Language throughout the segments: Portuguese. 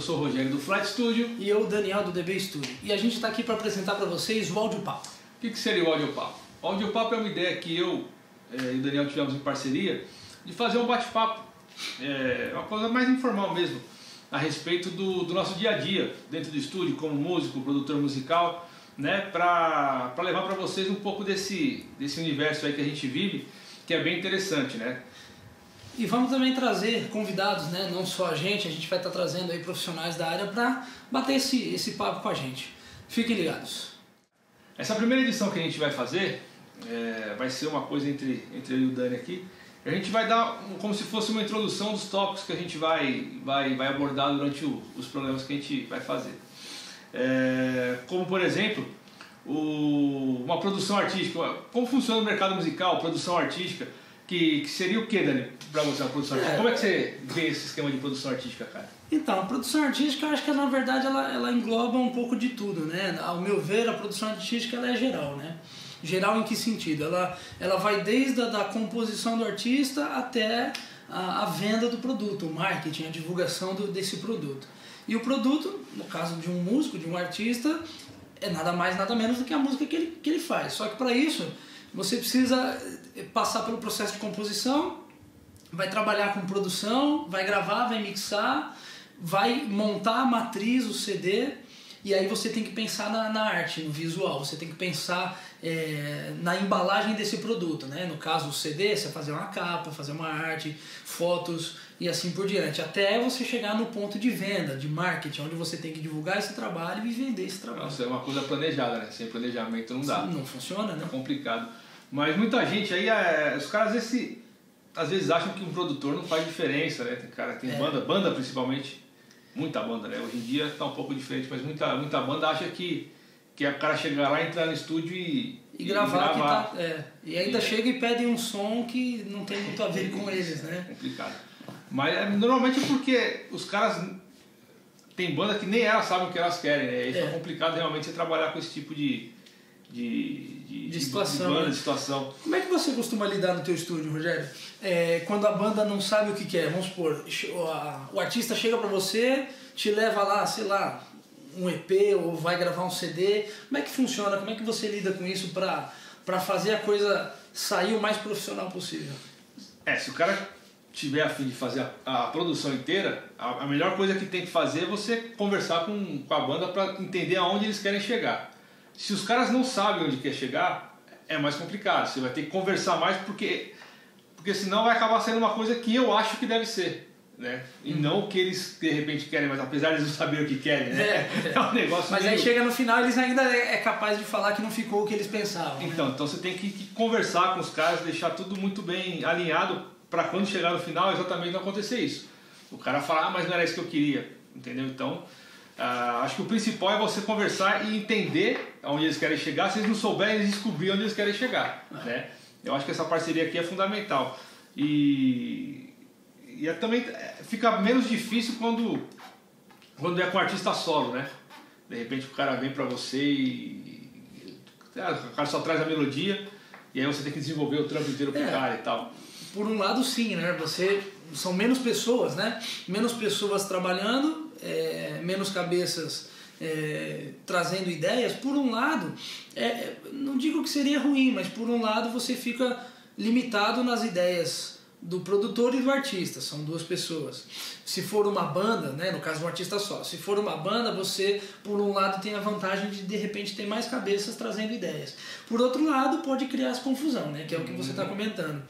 Eu sou o Rogério do Flight Studio. E eu, Daniel, do DB Studio. E a gente está aqui para apresentar para vocês o Audiopapo. O que seria o Audiopapo? O Audiopapo é uma ideia que eu e o Daniel tivemos em parceria de fazer um bate-papo, uma coisa mais informal mesmo, a respeito do nosso dia a dia dentro do estúdio, como músico, produtor musical, né, para levar para vocês um pouco desse universo aí que a gente vive, que é bem interessante, né? E vamos também trazer convidados, né? Não só a gente vai estar trazendo aí profissionais da área para bater esse papo com a gente. Fiquem ligados. Essa primeira edição que a gente vai fazer vai ser uma coisa entre eu e o Dani aqui. A gente vai dar como se fosse uma introdução dos tópicos que a gente vai abordar durante os programas que a gente vai fazer. Como, por exemplo, uma produção artística. Como funciona o mercado musical, produção artística, que seria o que, Dani, para você, a produção artística? Como é que você vê esse esquema de produção artística, cara? Então, a produção artística, eu acho que na verdade ela engloba um pouco de tudo, né? Ao meu ver, a produção artística ela é geral, né? Geral em que sentido? Ela vai desde a composição do artista até a venda do produto, o marketing, a divulgação desse produto. E o produto, no caso de um músico, de um artista, é nada mais, nada menos do que a música que ele faz. Só que para isso, você precisa passar pelo processo de composição, vai trabalhar com produção, vai gravar, vai mixar, vai montar a matriz, o CD, e aí você tem que pensar na arte, no visual, você tem que pensar na embalagem desse produto, né? No caso o CD, você fazer uma capa, fazer uma arte, fotos e assim por diante, até você chegar no ponto de venda, de marketing, onde você tem que divulgar esse trabalho e vender esse trabalho. Nossa, é uma coisa planejada, né? Sem planejamento não dá. Não funciona, né? É complicado. Mas muita gente aí, os caras às vezes acham que um produtor não faz diferença, né? Tem banda principalmente, muita banda, né? Hoje em dia está um pouco diferente, mas muita banda acha que é o cara chegar lá, entrar no estúdio e gravar. E ainda chega e pede um som que não tem muito a ver com eles, né? É complicado. Mas normalmente é porque os caras tem banda que nem elas sabem o que elas querem, né? Isso é complicado realmente você trabalhar com esse tipo de situação. De banda, de situação. Como é que você costuma lidar no teu estúdio, Rogério? Quando a banda não sabe o que quer, vamos supor, o artista chega pra você, te leva lá, sei lá, um EP ou vai gravar um CD, como é que funciona? Como é que você lida com isso pra fazer a coisa sair o mais profissional possível? Se o cara tiver a fim de fazer a produção inteira, a melhor coisa que tem que fazer é você conversar com a banda para entender aonde eles querem chegar. Se os caras não sabem onde quer chegar, é mais complicado. Você vai ter que conversar mais porque senão vai acabar sendo uma coisa que eu acho que deve ser, né? E não o que eles de repente querem, mas apesar de eles não saberem o que querem, né? É um negócio mas meio... aí chega no final, eles ainda é capaz de falar que não ficou o que eles pensavam. Então você tem que conversar com os caras, deixar tudo muito bem alinhado para quando chegar no final exatamente não acontecer isso. O cara fala, mas não era isso que eu queria, entendeu? Então acho que o principal é você conversar e entender aonde eles querem chegar. Se eles não souberem, eles descobrirem onde eles querem chegar, né? Eu acho que essa parceria aqui é fundamental. E também fica menos difícil quando é com artista solo, né? De repente o cara vem pra você e o cara só traz a melodia e aí você tem que desenvolver o trampo inteiro pro cara e tal. Por um lado sim, né? São menos pessoas, né? Menos pessoas trabalhando, menos cabeças trazendo ideias. Por um lado, não digo que seria ruim, mas por um lado você fica limitado nas ideias do produtor e do artista, são duas pessoas. Se for uma banda, né, no caso um artista só, se for uma banda, você por um lado tem a vantagem de repente ter mais cabeças trazendo ideias. Por outro lado, pode criar essa confusão, né, que é o que você está comentando.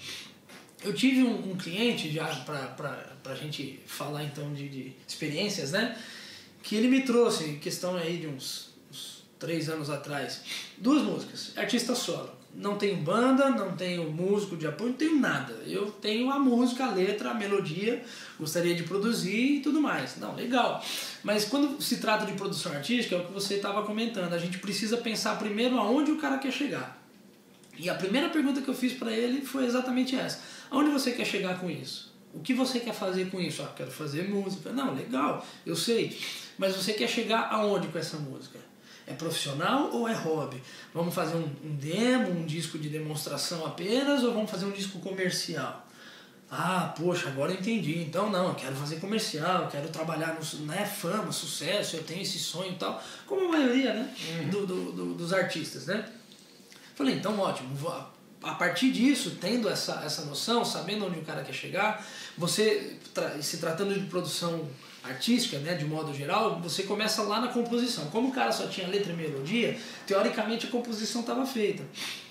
Eu tive um cliente, já para a gente falar então de experiências, né, que ele me trouxe, questão aí de uns 3 anos atrás, 2 músicas, artista solo. Não tenho banda, não tenho músico de apoio, não tenho nada. Eu tenho a música, a letra, a melodia, gostaria de produzir e tudo mais. Não, legal. Mas quando se trata de produção artística, é o que você estava comentando, a gente precisa pensar primeiro aonde o cara quer chegar. E a primeira pergunta que eu fiz para ele foi exatamente essa. Aonde você quer chegar com isso? O que você quer fazer com isso? Quero fazer música. Não, legal, eu sei. Mas você quer chegar aonde com essa música? É profissional ou é hobby? Vamos fazer um demo, um disco de demonstração apenas ou vamos fazer um disco comercial? Ah, poxa, agora eu entendi. Então não, eu quero fazer comercial, eu quero trabalhar no, né, fama, sucesso, eu tenho esse sonho e tal. Como a maioria, né, dos artistas, né? Falei, então ótimo, a partir disso, tendo essa noção, sabendo onde o cara quer chegar, você, se tratando de produção artística, né, de modo geral, você começa lá na composição. Como o cara só tinha letra e melodia, teoricamente a composição estava feita.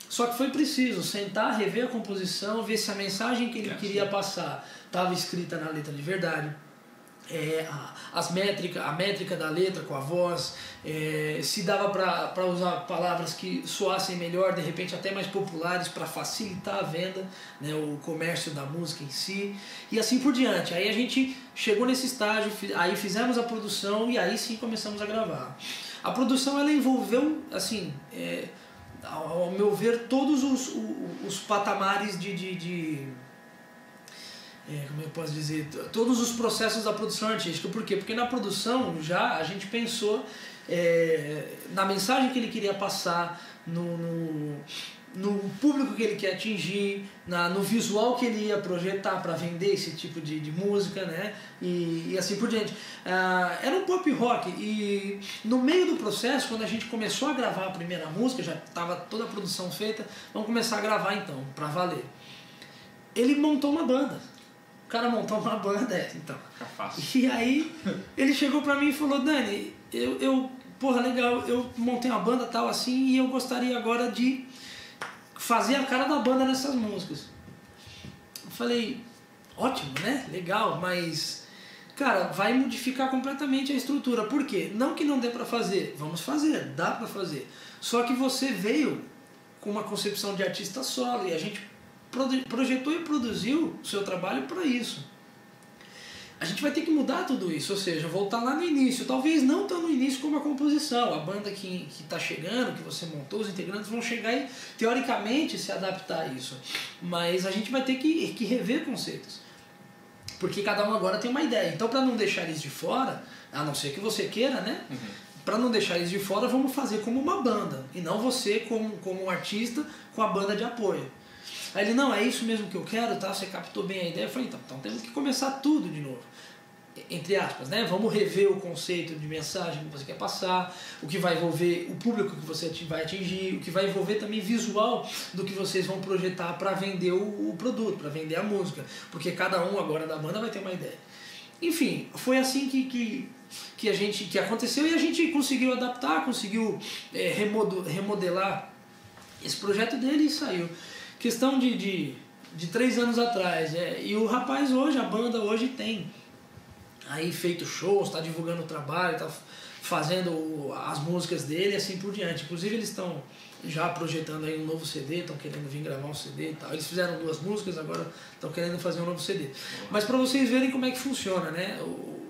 Só que foi preciso sentar, rever a composição, ver se a mensagem que ele queria passar estava escrita na letra de verdade. A métrica da letra com a voz, se dava para usar palavras que soassem melhor, de repente até mais populares, para facilitar a venda, né, o comércio da música em si, e assim por diante. Aí a gente chegou nesse estágio, aí fizemos a produção e aí sim começamos a gravar. A produção ela envolveu, assim, ao meu ver, todos os patamares como eu posso dizer, todos os processos da produção artística. Por quê? Porque na produção já a gente pensou na mensagem que ele queria passar, no público que ele quer atingir, no visual que ele ia projetar para vender esse tipo de música, né? E assim por diante. Era um pop rock e no meio do processo, quando a gente começou a gravar a primeira música, já estava toda a produção feita, vamos começar a gravar então, para valer. Ele montou uma banda. O cara montou uma banda, então. E aí ele chegou pra mim e falou, Dani, porra, legal, eu montei uma banda tal assim e eu gostaria agora de fazer a cara da banda nessas músicas. Eu falei, ótimo, né? Legal, mas, cara, vai modificar completamente a estrutura. Por quê? Não que não dê pra fazer, vamos fazer, dá pra fazer. Só que você veio com uma concepção de artista solo e a gente projetou e produziu o seu trabalho para isso. A gente vai ter que mudar tudo isso, ou seja, voltar lá no início, talvez não tão no início como a composição, a banda que está chegando, que você montou, os integrantes vão chegar e teoricamente se adaptar a isso, mas a gente vai ter que rever conceitos, porque cada um agora tem uma ideia. Então, para não deixar isso de fora, a não ser que você queira, né? Para não deixar isso de fora, vamos fazer como uma banda e não você como um artista com a banda de apoio. Aí ele, não, é isso mesmo que eu quero, tá? Você captou bem a ideia. Eu falei, então temos que começar tudo de novo. Entre aspas, né? Vamos rever o conceito de mensagem que você quer passar, o que vai envolver o público que você vai atingir, o que vai envolver também visual do que vocês vão projetar para vender o produto, para vender a música. Porque cada um agora da banda vai ter uma ideia. Enfim, foi assim que aconteceu e a gente conseguiu adaptar, conseguiu remodelar esse projeto dele e saiu. Questão de 3 anos atrás. E o rapaz hoje, a banda hoje tem aí feito shows, está divulgando o trabalho, está fazendo as músicas dele e assim por diante. Inclusive eles estão já projetando aí um novo CD, estão querendo vir gravar um CD e tal. Eles fizeram 2 músicas, agora estão querendo fazer um novo CD. Mas para vocês verem como é que funciona, né?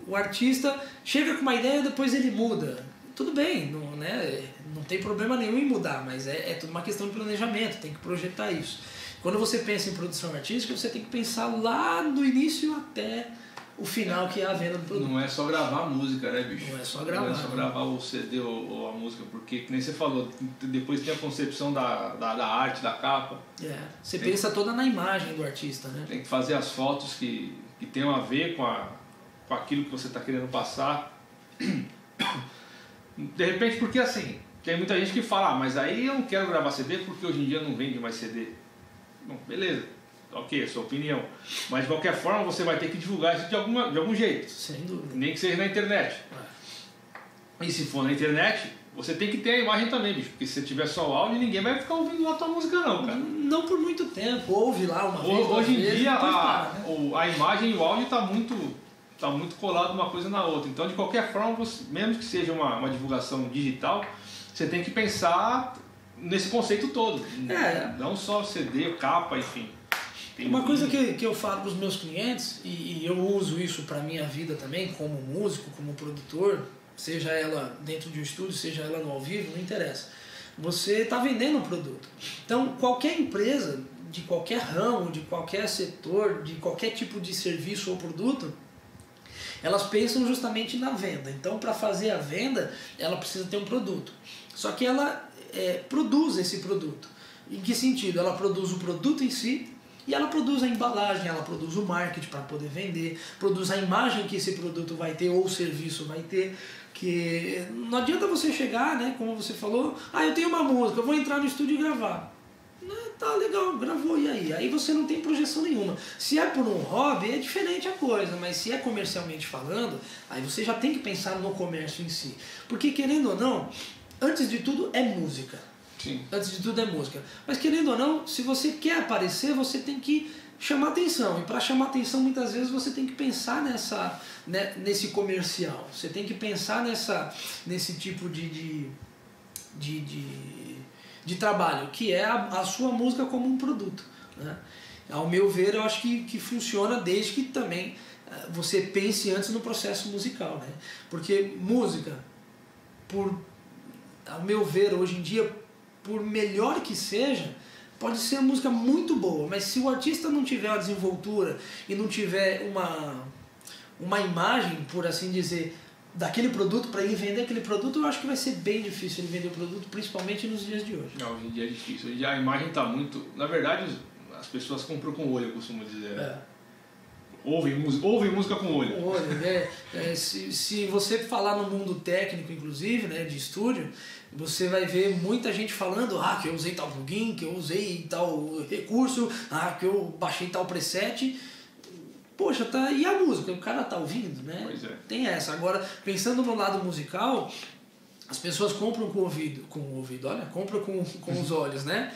O artista chega com uma ideia, depois ele muda. Tudo bem, não tem problema nenhum em mudar, mas é tudo uma questão de planejamento, tem que projetar isso. Quando você pensa em produção artística, você tem que pensar lá do início até o final, que é a venda do produto. Não é só gravar a música, né, bicho? Não é só gravar. Não é só gravar o CD ou a música, porque, como você falou, depois tem a concepção da arte, da capa. Você pensa toda na imagem do artista, né? Tem que fazer as fotos que tenham a ver com aquilo que você está querendo passar. De repente, porque assim, tem muita gente que fala, mas aí eu não quero gravar CD porque hoje em dia não vende mais CD. Bom, beleza, ok, é sua opinião. Mas de qualquer forma você vai ter que divulgar isso de algum jeito. Sem dúvida. Nem que seja na internet. E se for na internet, você tem que ter a imagem também, bicho. Porque se você tiver só o áudio, ninguém vai ficar ouvindo lá a tua música não, cara. Não por muito tempo, ouve lá uma vez, hoje em dia né? a imagem e o áudio tá muito colado uma coisa na outra. Então, de qualquer forma, mesmo que seja uma divulgação digital, você tem que pensar nesse conceito todo. Não só CD, capa, enfim. Uma coisa que eu falo para os meus clientes, e eu uso isso para a minha vida também, como músico, como produtor, seja ela dentro de um estúdio, seja ela no ao vivo, não interessa. Você está vendendo um produto. Então, qualquer empresa, de qualquer ramo, de qualquer setor, de qualquer tipo de serviço ou produto, elas pensam justamente na venda. Então, para fazer a venda, ela precisa ter um produto. Só que ela produz esse produto. Em que sentido? Ela produz o produto em si E ela produz a embalagem, ela produz o marketing para poder vender, produz a imagem que esse produto vai ter ou o serviço vai ter. Que não adianta você chegar, né, como você falou, eu tenho uma música, eu vou entrar no estúdio e gravar. Tá legal, gravou, e aí? Aí você não tem projeção nenhuma. Se é por um hobby, é diferente a coisa, mas se é comercialmente falando, aí você já tem que pensar no comércio em si. Porque querendo ou não, antes de tudo é música. Sim. Antes de tudo é música. Mas querendo ou não, se você quer aparecer, você tem que chamar atenção. E para chamar atenção, muitas vezes você tem que pensar nesse comercial. Você tem que pensar nesse tipo de trabalho, que é a sua música como um produto, né? Ao meu ver, eu acho que funciona desde que também você pense antes no processo musical, né? Porque música, ao meu ver, hoje em dia, por melhor que seja, pode ser uma música muito boa, mas se o artista não tiver uma desenvoltura e não tiver uma imagem, por assim dizer, daquele produto, para ele vender aquele produto, eu acho que vai ser bem difícil ele vender o produto, principalmente nos dias de hoje. Não, hoje em dia é difícil. Hoje em dia a imagem está muito... Na verdade, as pessoas compram com o olho, eu costumo dizer. Né? Ouvem música com o olho. Com o olho, né? Se você falar no mundo técnico, inclusive, né, de estúdio, você vai ver muita gente falando que eu usei tal plugin, que eu usei tal recurso, que eu baixei tal preset. Poxa, e a música? O cara tá ouvindo, né? Pois é. Tem essa. Agora, pensando no lado musical, as pessoas compram com o ouvido, olha, compram com os olhos, né?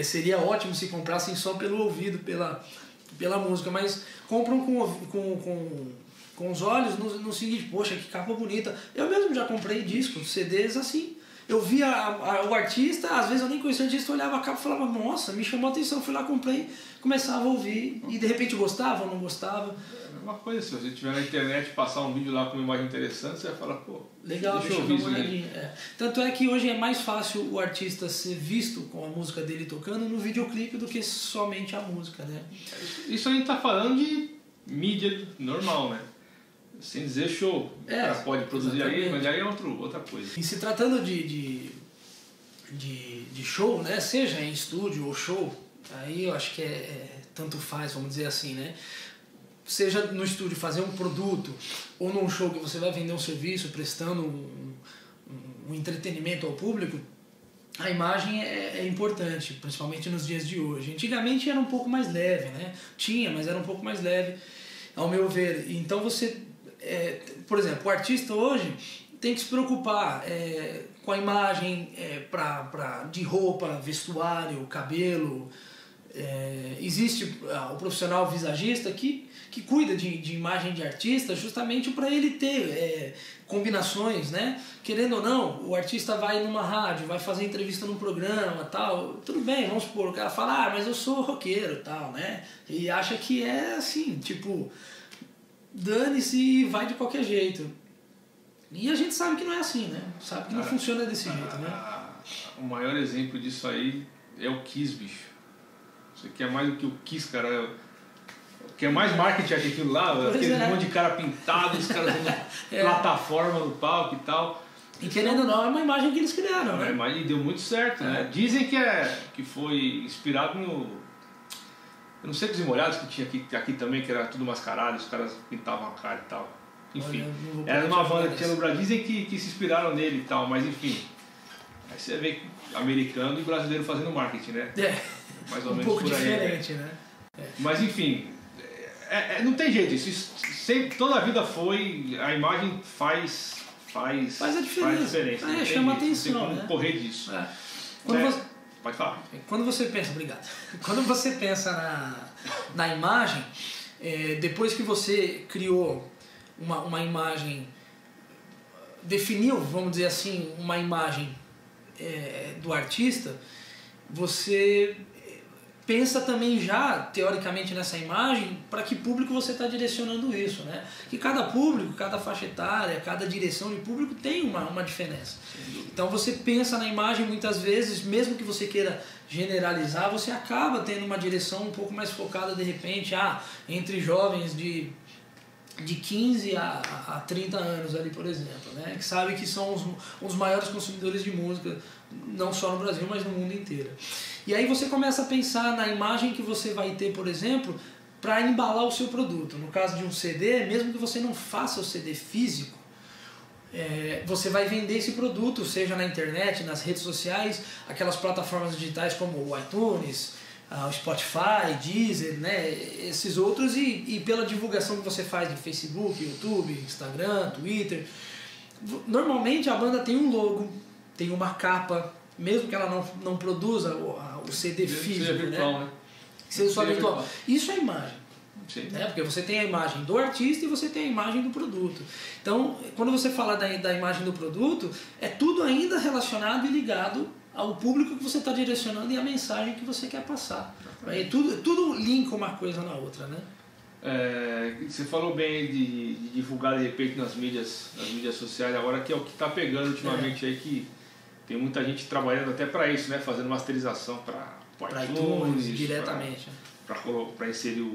Seria ótimo se comprassem só pelo ouvido, pela música, mas compram com os olhos no seguinte, poxa, que capa bonita. Eu mesmo já comprei discos, CDs assim. Eu via o artista, às vezes eu nem conhecia o artista, eu olhava a capa e falava, nossa, me chamou a atenção, fui lá, comprei, começava a ouvir, e de repente gostava ou não gostava. É uma coisa, se você tiver na internet passar um vídeo lá com uma imagem interessante, você vai falar, pô, legal, deixa eu ver uma olhadinha. Tanto é que hoje é mais fácil o artista ser visto com a música dele tocando no videoclipe do que somente a música, né? Isso a gente tá falando de mídia normal, né? Sem dizer show. O cara pode produzir aí, mas aí é outra coisa. E se tratando de show, né? Seja em estúdio ou show, aí eu acho que tanto faz, vamos dizer assim, né? Seja no estúdio fazer um produto ou num show que você vai vender um serviço prestando um entretenimento ao público, a imagem é importante, principalmente nos dias de hoje. Antigamente era um pouco mais leve, né? Mas era um pouco mais leve, ao meu ver. Então você... por exemplo, o artista hoje tem que se preocupar com a imagem de roupa, vestuário, cabelo. Existe o profissional visagista que cuida de imagem de artista justamente para ele ter combinações, né? Querendo ou não, o artista vai numa rádio, vai fazer entrevista num programa, tal, tudo bem, vamos supor, o cara fala, mas eu sou roqueiro, tal, né? E acha que é assim, tipo... dane-se e vai de qualquer jeito. E a gente sabe que não é assim, né? Sabe que não funciona desse jeito, né? O maior exemplo disso aí é o Kiss, bicho. Você quer mais do que o Kiss, cara. Quer mais marketing que aquilo lá, aquele monte de cara pintado, os caras usando plataforma no palco e tal. E querendo ou não, é uma imagem que eles criaram, né? E deu muito certo, né? Dizem que foi inspirado no... Eu não sei que os molhados que tinha aqui também, que era tudo mascarado, os caras pintavam a cara e tal. Enfim, era uma banda que tinha no Brasil, dizem que se inspiraram nele e tal, mas enfim. Aí você vê americano e brasileiro fazendo marketing, né? Mais ou menos pouco por aí. Diferente, né? Mas enfim, não tem jeito, isso sempre, toda a vida foi, a imagem faz a diferença. Chama atenção, não tem como né? correr disso. Pode falar. Quando você pensa, obrigado. Quando você pensa na imagem, depois que você criou uma imagem, definiu, vamos dizer assim, uma imagem do artista, você pensa também já, teoricamente, nessa imagem, para que público você está direcionando isso, né? Que cada público, cada faixa etária, cada direção de público tem uma diferença. Então você pensa na imagem muitas vezes, mesmo que você queira generalizar, você acaba tendo uma direção um pouco mais focada de repente, entre jovens de 15 a 30 anos ali, por exemplo, né? Que sabe que são os maiores consumidores de música, não só no Brasil, mas no mundo inteiro. E aí você começa a pensar na imagem que você vai ter, por exemplo, para embalar o seu produto. No caso de um CD, mesmo que você não faça o CD físico, você vai vender esse produto, seja na internet, nas redes sociais, aquelas plataformas digitais como o iTunes, o Spotify, Deezer, né, esses outros, e pela divulgação que você faz em Facebook, YouTube, Instagram, Twitter. Normalmente a banda tem um logo, tem uma capa, mesmo que ela não produza o CD físico, seja virtual, né? Seja só virtual. Isso é imagem. Sim. Né? Porque você tem a imagem do artista e você tem a imagem do produto. Então, quando você fala da imagem do produto, é tudo ainda relacionado e ligado ao público que você está direcionando e a mensagem que você quer passar. E tudo linka uma coisa na outra, né? Você falou bem de divulgar de repente nas mídias sociais agora, que é o que está pegando ultimamente aí, que tem muita gente trabalhando até para isso, né? Fazendo masterização para iTunes diretamente. Para inserir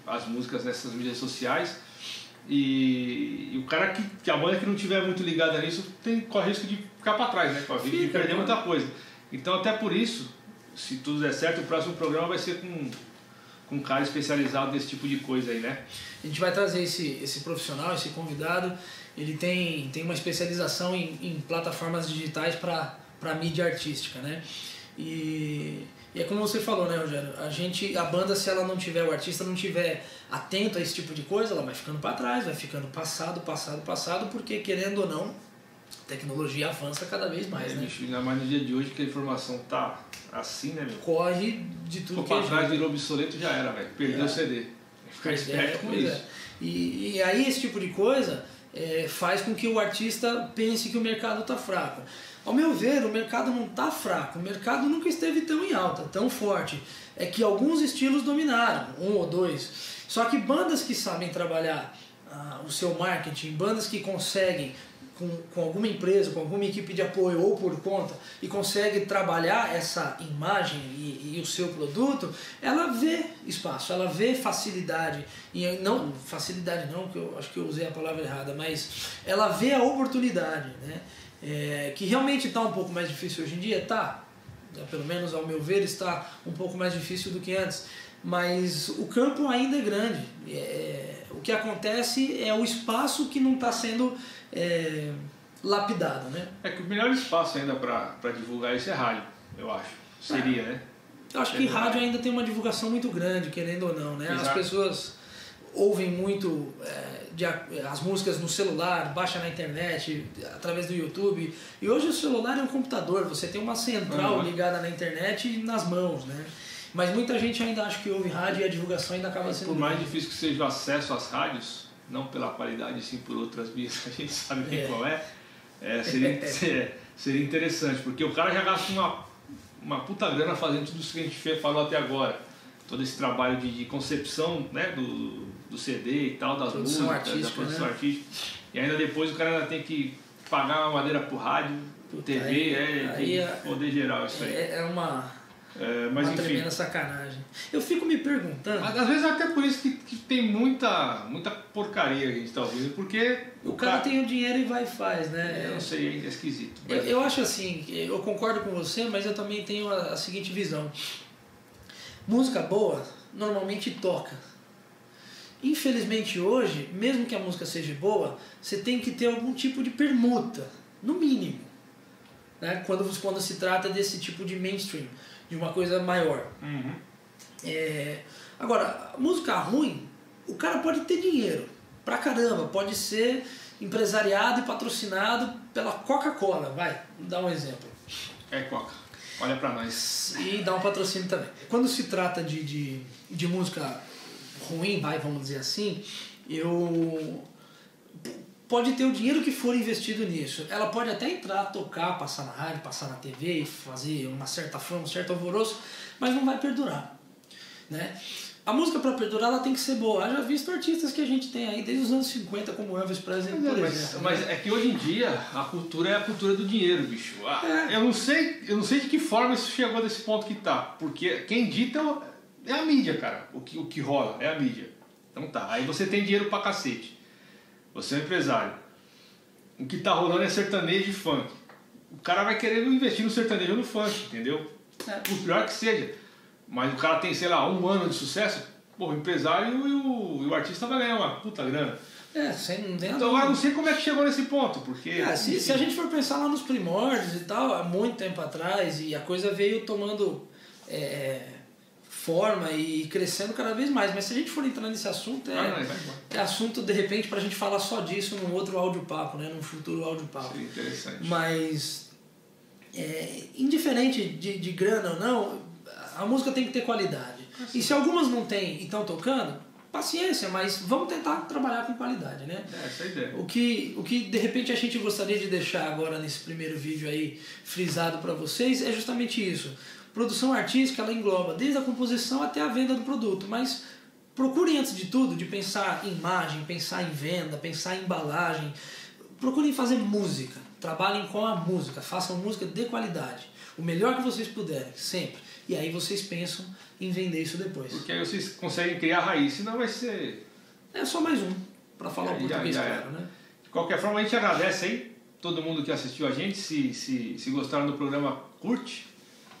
as músicas nessas mídias sociais. E o cara que a banda que não tiver muito ligada nisso corre risco de ficar para trás, né? De perder muita coisa. Então, até por isso, se tudo der certo, o próximo programa vai ser com um cara especializado nesse tipo de coisa aí, né? A gente vai trazer esse profissional, esse convidado. Ele tem uma especialização em plataformas digitais para mídia artística, né? E é como você falou, né, Rogério? A banda, se ela não tiver, o artista não tiver atento a esse tipo de coisa, ela vai ficando para trás, vai ficando passado, porque, querendo ou não, a tecnologia avança cada vez mais, né? Bicho, ainda mais no dia de hoje que a informação tá assim, né, meu? Corre de tudo que é jeito. Para trás, virou obsoleto, já era, velho. Perdeu o CD. Ficar esperto com isso. E aí esse tipo de coisa faz com que o artista pense que o mercado tá fraco. Ao meu ver, o mercado não está fraco, o mercado nunca esteve tão em alta, tão forte. É que alguns estilos dominaram, um ou dois. Só que bandas que sabem trabalhar o seu marketing, bandas que conseguem, com alguma empresa, com alguma equipe de apoio ou por conta, e consegue trabalhar essa imagem e o seu produto, ela vê espaço, ela vê facilidade. E não, facilidade não, que eu acho que eu usei a palavra errada, mas ela vê a oportunidade, né? Que realmente está um pouco mais difícil hoje em dia, pelo menos ao meu ver está um pouco mais difícil do que antes, mas o campo ainda é grande. O que acontece é o espaço que não está sendo lapidado, né? Que o melhor espaço ainda para divulgar isso é rádio, eu acho. Seria, né? Eu acho que rádio ainda tem uma divulgação muito grande, querendo ou não, né? Exato. As pessoas ouvem muito as músicas no celular, baixa na internet, através do YouTube. E hoje o celular é um computador, você tem uma central ligada na internet e nas mãos, né? Mas muita gente ainda acha que ouve rádio e a divulgação ainda acaba sendo... Por mais difícil que seja o acesso às rádios, não pela qualidade, sim por outras vias que a gente sabe bem qual seria interessante, porque o cara já gasta uma puta grana fazendo tudo isso que a gente falou até agora. Todo esse trabalho de concepção, né, do CD e tal, das músicas, da produção artística. E ainda depois o cara ainda tem que pagar uma madeira pro rádio, pro TV, poder geral isso aí. É uma tremenda sacanagem. Eu fico me perguntando... Às vezes até por isso que tem muita porcaria que a gente tá ouvindo, porque... O cara tem o dinheiro e vai e faz, né? Eu não sei, é esquisito. Eu acho assim, eu concordo com você, mas eu também tenho a seguinte visão. Música boa normalmente toca. Infelizmente hoje, mesmo que a música seja boa, você tem que ter algum tipo de permuta, no mínimo, né? Quando se trata desse tipo de mainstream, de uma coisa maior. Uhum. Agora, música ruim, o cara pode ter dinheiro pra caramba, pode ser empresariado e patrocinado pela Coca-Cola, vai, dar um exemplo. Coca. Olha pra nós. E dá um patrocínio também. Quando se trata de música ruim, vamos dizer assim, pode ter o dinheiro que for investido nisso. Ela pode até entrar, tocar, passar na rádio, passar na TV, fazer uma certa fama, um certo alvoroço, mas não vai perdurar, né? A música para perdurar ela tem que ser boa. Eu já visto artistas que a gente tem aí desde os anos 50, como Elvis Presley, por exemplo. Mas é que hoje em dia a cultura é a cultura do dinheiro, bicho. Eu não sei de que forma isso chegou desse ponto que tá. Porque quem dita é a mídia, cara. O que rola é a mídia. Então tá. Aí você tem dinheiro pra cacete. Você é um empresário. O que tá rolando é sertanejo e funk. O cara vai querendo investir no sertanejo ou no funk, entendeu? Por pior que seja. Mas o cara tem, sei lá, 1 ano de sucesso, pô, o empresário e o artista vai ganhar uma puta grana. Sem dentro. Então agora não sei como é que chegou nesse ponto, porque... Se a gente for pensar lá nos primórdios e tal, há muito tempo atrás, e a coisa veio tomando forma e crescendo cada vez mais. Mas se a gente for entrar nesse assunto, é assunto, de repente, pra gente falar só disso num outro áudio-papo, né? Num futuro áudio-papo. Sim, interessante. Mas, indiferente de grana ou não, a música tem que ter qualidade. E se algumas não tem e estão tocando, paciência, mas vamos tentar trabalhar com qualidade, né? Essa é a ideia. O que de repente a gente gostaria de deixar agora nesse primeiro vídeo aí frisado para vocês é justamente isso. Produção artística, ela engloba desde a composição até a venda do produto, mas procurem antes de tudo de pensar em imagem, pensar em venda, pensar em embalagem. Procurem fazer música, trabalhem com a música, façam música de qualidade, o melhor que vocês puderem, sempre. E aí vocês pensam em vender isso depois. Porque aí vocês conseguem criar raiz, senão vai ser... É só mais um, para falar o português claro, né? De qualquer forma, a gente agradece aí todo mundo que assistiu a gente. Se gostaram do programa, curte.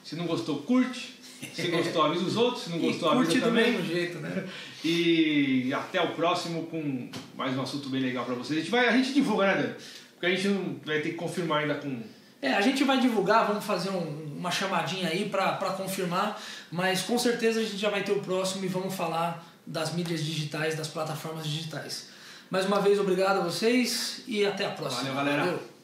Se não gostou, curte. Se gostou, avisa os outros. Se não gostou, avisa também. Do mesmo jeito, né? E até o próximo com mais um assunto bem legal para vocês. A gente divulga, né, Dan? Porque a gente não vai ter que confirmar ainda com... A gente vai divulgar, vamos fazer uma chamadinha aí para confirmar, mas com certeza a gente já vai ter o próximo e vamos falar das mídias digitais, das plataformas digitais. Mais uma vez, obrigado a vocês e até a próxima. Valeu, galera. Valeu.